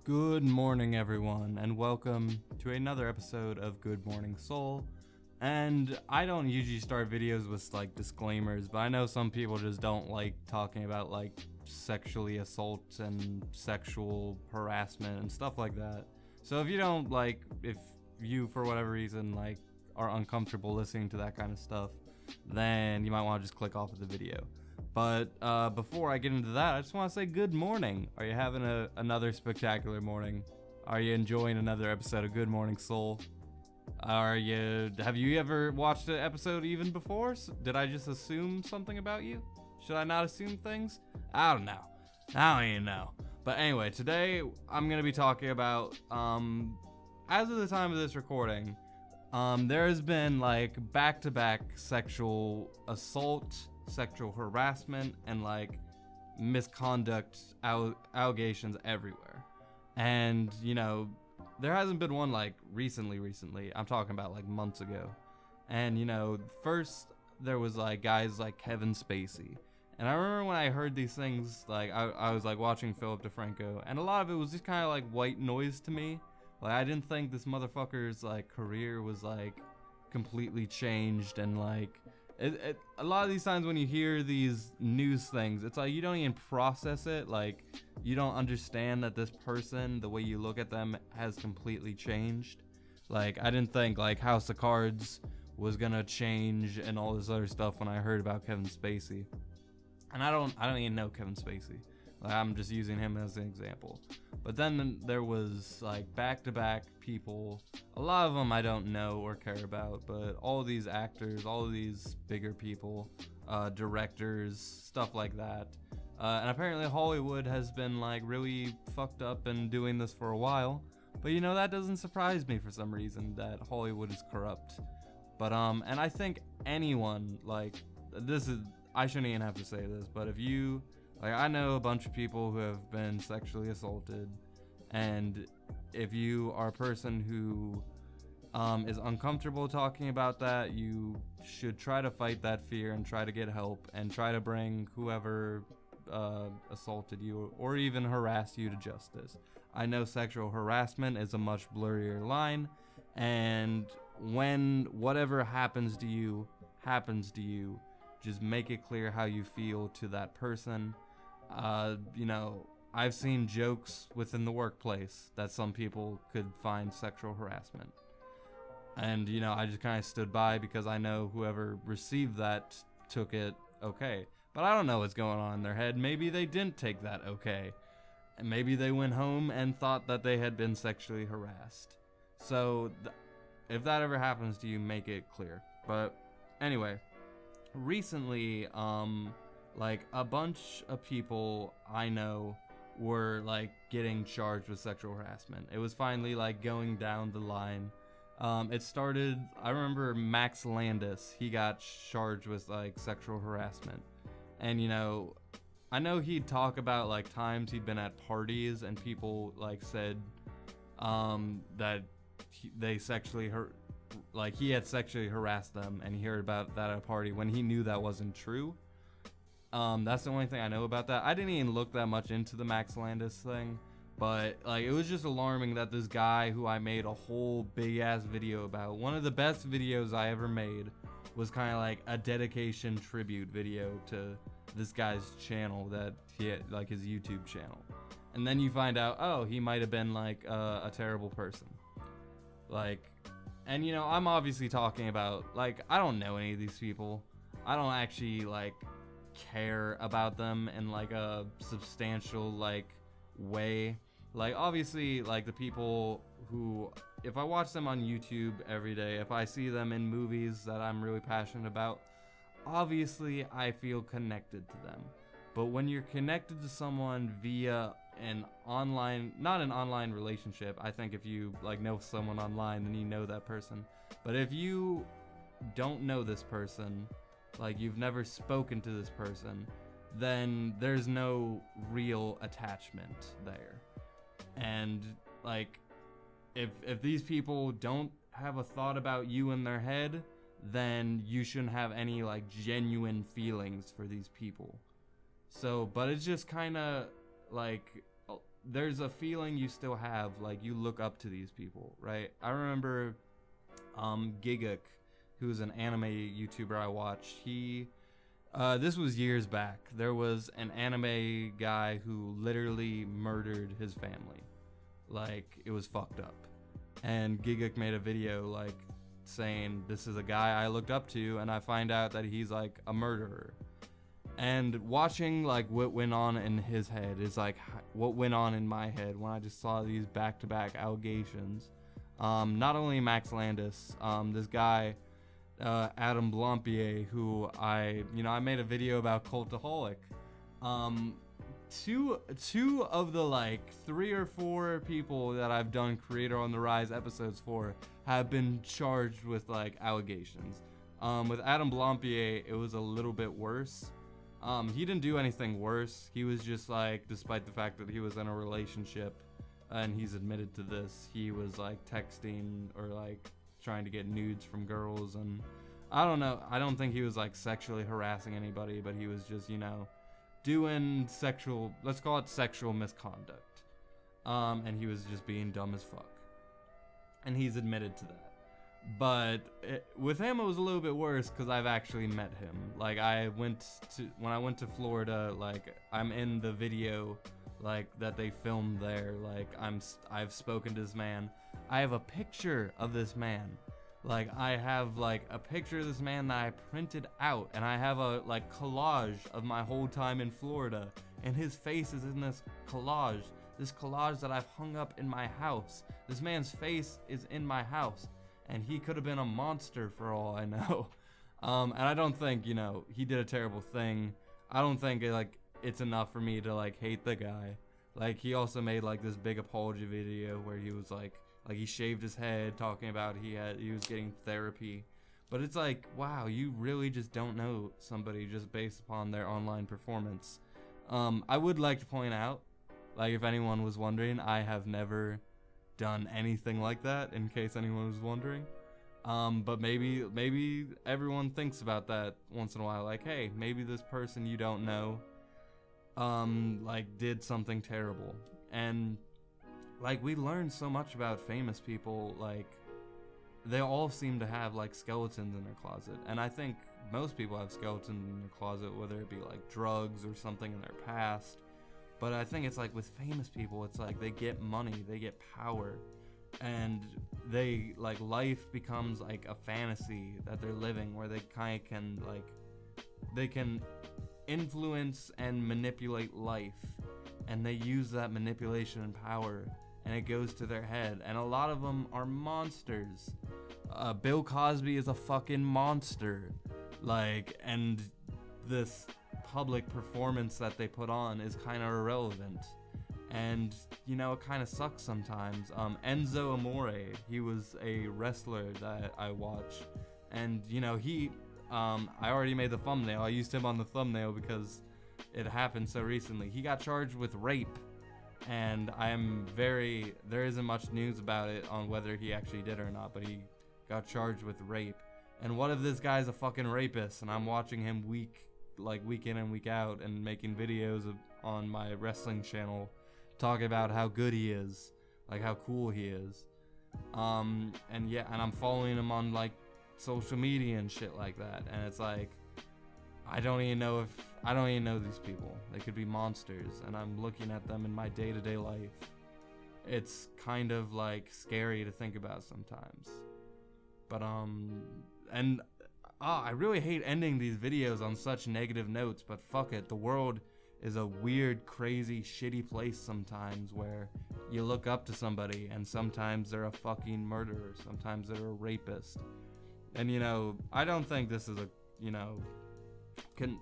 Good morning, everyone, and welcome to another episode of Good Morning Soul. And I don't usually start videos with like disclaimers, but I know some people just don't like talking about like sexually assault and sexual harassment and stuff like that. So if you for whatever reason like are uncomfortable listening to that kind of stuff, then you might want to just click off of the video. But before I get into that, I just want to say good morning. Are you having another spectacular morning? Are you enjoying another episode of Good Morning Soul? Have you ever watched an episode even before? Did I just assume something about you? Should I not assume things? I don't know. I don't even know. But anyway, today I'm going to be talking about, as of the time of this recording, there has been like back-to-back sexual assault, sexual harassment, and like misconduct allegations everywhere. And there hasn't been one like recently. I'm talking about like months ago. And first there was like guys like Kevin Spacey. And I remember when I heard these things, like I was like watching Philip DeFranco, and a lot of it was just kind of like white noise to me. Like I didn't think this motherfucker's like career was like completely changed, and like a lot of these times when you hear these news things, it's like you don't even process it. Like you don't understand that this person, the way you look at them, has completely changed. Like I didn't think like House of Cards was gonna change and all this other stuff when I heard about Kevin Spacey. And I don't even know Kevin Spacey. Like I'm just using him as an example. But then there was like back-to-back people. A lot of them I don't know or care about, but all these actors, all of these bigger people, directors, stuff like that. And apparently Hollywood has been like really fucked up and doing this for a while. But that doesn't surprise me for some reason, that Hollywood is corrupt. But and I think anyone I shouldn't even have to say this, but if you I know a bunch of people who have been sexually assaulted, and if you are a person who is uncomfortable talking about that, you should try to fight that fear and try to get help and try to bring whoever assaulted you or even harassed you to justice. I know sexual harassment is a much blurrier line, and when whatever happens to you, just make it clear how you feel to that person. I've seen jokes within the workplace that some people could find sexual harassment. And, I just kind of stood by because I know whoever received that took it okay. But I don't know what's going on in their head. Maybe they didn't take that okay. And maybe they went home and thought that they had been sexually harassed. So, if that ever happens to you, make it clear. But, anyway, recently, like a bunch of people I know were like getting charged with sexual harassment. It was finally like going down the line. It started, I remember Max Landis, he got charged with like sexual harassment. And I know he'd talk about like times he'd been at parties and people like said that they sexually he had sexually harassed them, and he heard about that at a party when he knew that wasn't true. That's the only thing I know about that. I didn't even look that much into the Max Landis thing, but like it was just alarming that this guy who I made a whole big ass video about, one of the best videos I ever made, was kind of like a dedication tribute video to this guy's channel that he had, like his YouTube channel. And then you find out, oh, he might have been like a terrible person. And I'm obviously talking about, like, I don't know any of these people. I don't actually like care about them in like a substantial like way. Like obviously like the people who, if I watch them on YouTube every day, if I see them in movies that I'm really passionate about, obviously I feel connected to them. But when you're connected to someone via not an online relationship, I think if you like know someone online, then you know that person. But if you don't know this person, like you've never spoken to this person, then there's no real attachment there. And like if these people don't have a thought about you in their head, then you shouldn't have any like genuine feelings for these people. So, but it's just kind of like there's a feeling you still have, like you look up to these people, right? I remember Giguk, who's an anime YouTuber I watched. This was years back. There was an anime guy who literally murdered his family. Like, it was fucked up. And Giguk made a video like saying, this is a guy I looked up to, and I find out that he's like a murderer. And watching like what went on in his head is like what went on in my head when I just saw these back-to-back allegations. Not only Max Landis, this guy Adam Blampier, who I made a video about Cultaholic. Two of the like 3 or 4 people that I've done Creator on the Rise episodes for have been charged with like allegations. With Adam Blampier, it was a little bit worse. He didn't do anything worse. He was just like, despite the fact that he was in a relationship, and he's admitted to this, he was like texting or like trying to get nudes from girls, and I don't know. I don't think he was like sexually harassing anybody, but he was just, doing sexual, let's call it sexual misconduct. And he was just being dumb as fuck. And he's admitted to that. But with him, it was a little bit worse because I've actually met him. Like, when I went to Florida, like, I'm in the video, like, that they filmed there. Like, I've spoken to this man. I have a picture of this man. Like, I have, like, a picture of this man that I printed out, and I have a, like, collage of my whole time in Florida, and his face is in this collage that I've hung up in my house. This man's face is in my house, and he could have been a monster for all I know. And I don't think, he did a terrible thing. I don't think, it's enough for me to, like, hate the guy. Like, he also made, like, this big apology video where he was, like he shaved his head, talking about he was getting therapy. But it's like, wow, you really just don't know somebody just based upon their online performance. I would like to point out, like, if anyone was wondering, I have never done anything like that, in case anyone was wondering. But maybe everyone thinks about that once in a while, like, hey, maybe this person you don't know, like, did something terrible. And like, we learn so much about famous people. Like, they all seem to have like skeletons in their closet, and I think most people have skeletons in their closet, whether it be like drugs or something in their past. But I think it's like with famous people, it's like they get money, they get power, and they like, life becomes like a fantasy that they're living, where they kind of can like, they can influence and manipulate life, and they use that manipulation and power, and it goes to their head. And a lot of them are monsters. Bill Cosby is a fucking monster. Like, and this public performance that they put on is kind of irrelevant. And, it kind of sucks sometimes. Enzo Amore, he was a wrestler that I watch. And, I already made the thumbnail. I used him on the thumbnail because it happened so recently. He got charged with rape. And there isn't much news about it on whether he actually did or not, but he got charged with rape. And what if this guy's a fucking rapist, and I'm watching him week in and week out, and making videos on my wrestling channel talking about how good he is, like how cool he is. And I'm following him on like social media and shit like that, and it's like, I don't even know these people. They could be monsters, and I'm looking at them in my day-to-day life. It's kind of like scary to think about sometimes. But I really hate ending these videos on such negative notes, but fuck it. The world is a weird, crazy, shitty place sometimes, where you look up to somebody and sometimes they're a fucking murderer, sometimes they're a rapist. And I don't think this is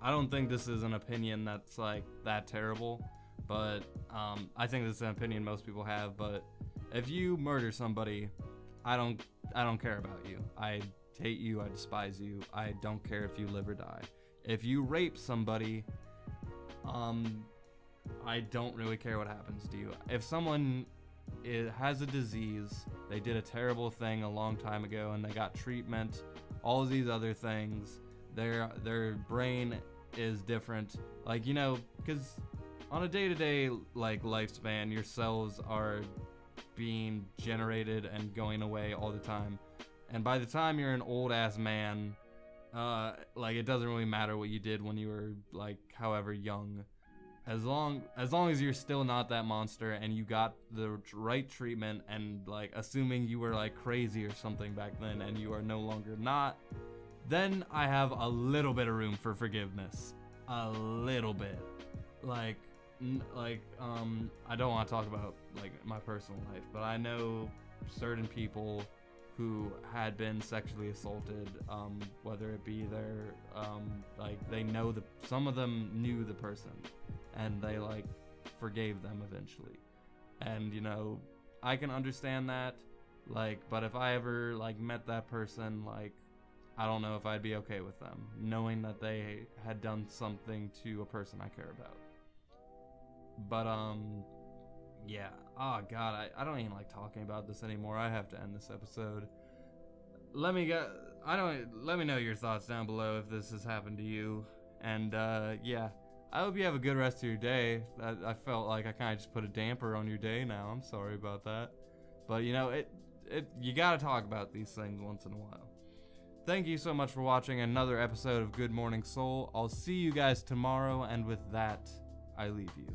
I don't think this is an opinion that's like that terrible, but I think this is an opinion most people have. But if you murder somebody, I don't care about you. I hate you. I despise you. I don't care if you live or die. If you rape somebody, I don't really care what happens to you. If someone has a disease, they did a terrible thing a long time ago, and they got treatment, all of these other things, their brain is different. Like, because on a day-to-day like lifespan, your cells are being generated and going away all the time. And by the time you're an old ass man, like it doesn't really matter what you did when you were like however young. As long as you're still not that monster and you got the right treatment, and like assuming you were like crazy or something back then and you are no longer not, then I have a little bit of room for forgiveness. A little bit. I don't want to talk about like my personal life, but I know certain people who had been sexually assaulted, whether it be their like they know some of them knew the person and they like forgave them eventually. And you know, I can understand that, like, but if I ever like met that person, like I don't know if I'd be okay with them knowing that they had done something to a person I care about. But yeah. Oh god, I don't even like talking about this anymore. I have to end this episode. Let me know your thoughts down below if this has happened to you. And yeah, I hope you have a good rest of your day. I felt like I kind of just put a damper on your day now. I'm sorry about that. But you know, you gotta talk about these things once in a while. Thank you so much for watching another episode of Good Morning Soul. I'll see you guys tomorrow, and with that, I leave you.